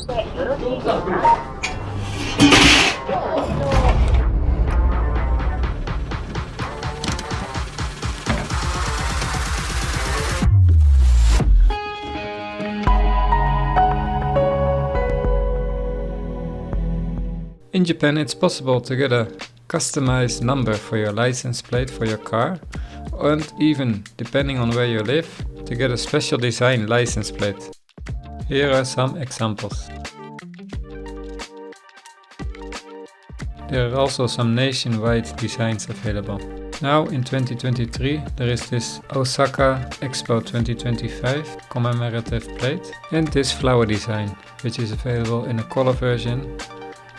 してよろしいですか。In Japan, it's possible to get a customized number for your license plate for your car, and even, depending on where you live, to get a special design license plate. Here are some examples. There are also some nationwide designs available. Now in 2023 there is this Osaka Expo 2025 commemorative plate and this flower design, which is available in a color version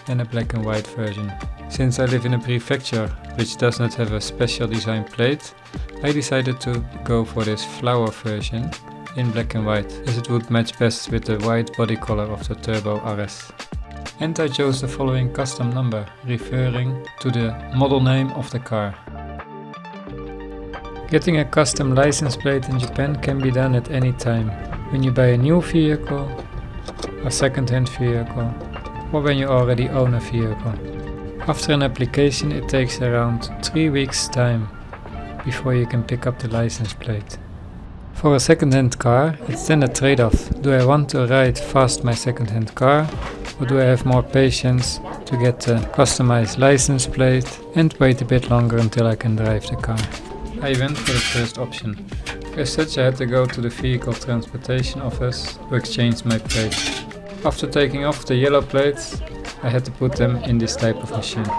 and a black and white version. Since I live in a prefecture which does not have a special design plate, I decided to go for this flower version in black and white, as it would match best with the white body color of the Turbo RS. And I chose the following custom number, referring to the model name of the car. Getting a custom license plate in Japan can be done at any time, when you buy a new vehicle, a second-hand vehicle, or when you already own a vehicle. After an application it takes around 3 weeks time before you can pick up the license plate. For a second-hand car, it's then a trade-off. Do I want to ride fast my second-hand car, or do I have more patience to get a customized license plate and wait a bit longer until I can drive the car? I went for the first option. As such, I had to go to the vehicle transportation office to exchange my plates. After taking off the yellow plates, I had to put them in this type of machine.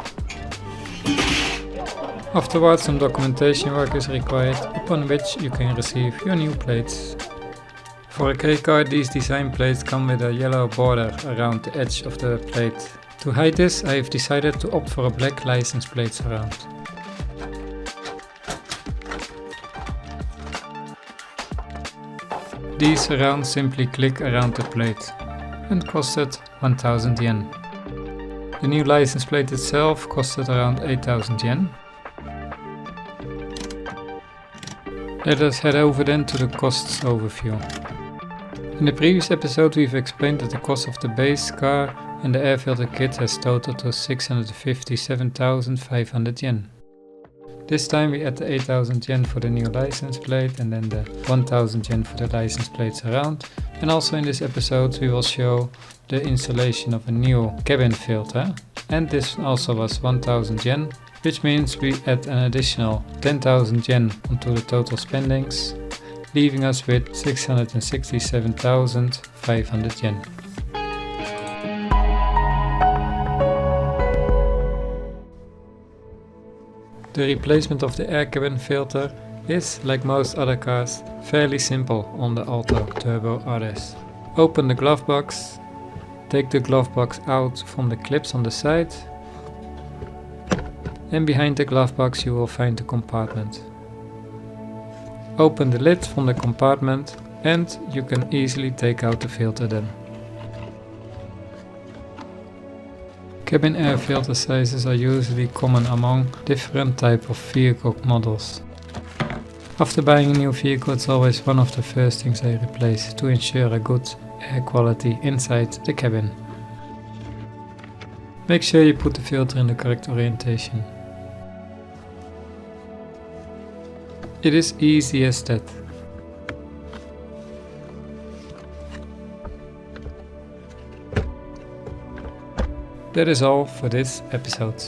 Afterwards, some documentation work is required, upon which you can receive your new plates. For a K car, these design plates come with a yellow border around the edge of the plate. To hide this, I have decided to opt for a black license plate surround. These surrounds simply click around the plate and costed 1000 yen. The new license plate itself costed around 8000 yen. Let us head over then to the costs overview. In the previous episode we've explained that the cost of the base car and the air filter kit has totaled to 657,500 yen. This time we add the 8000 yen for the new license plate and then the 1000 yen for the license plate surround. And also in this episode we will show the installation of a new cabin filter, and this also was 1000 yen, which means we add an additional 10,000 yen onto the total spendings, leaving us with 667,500 yen. The replacement of the air cabin filter is, like most other cars, fairly simple on the Alto Turbo RS. Open the glove box, take the glove box out from the clips on the side, and behind the glove box you will find the compartment. Open the lid from the compartment and you can easily take out the filter then. Cabin air filter sizes are usually common among different type of vehicle models. After buying a new vehicle, it's always one of the first things I replace to ensure a good air quality inside the cabin. Make sure you put the filter in the correct orientation. It is easy as that. That is all for this episode.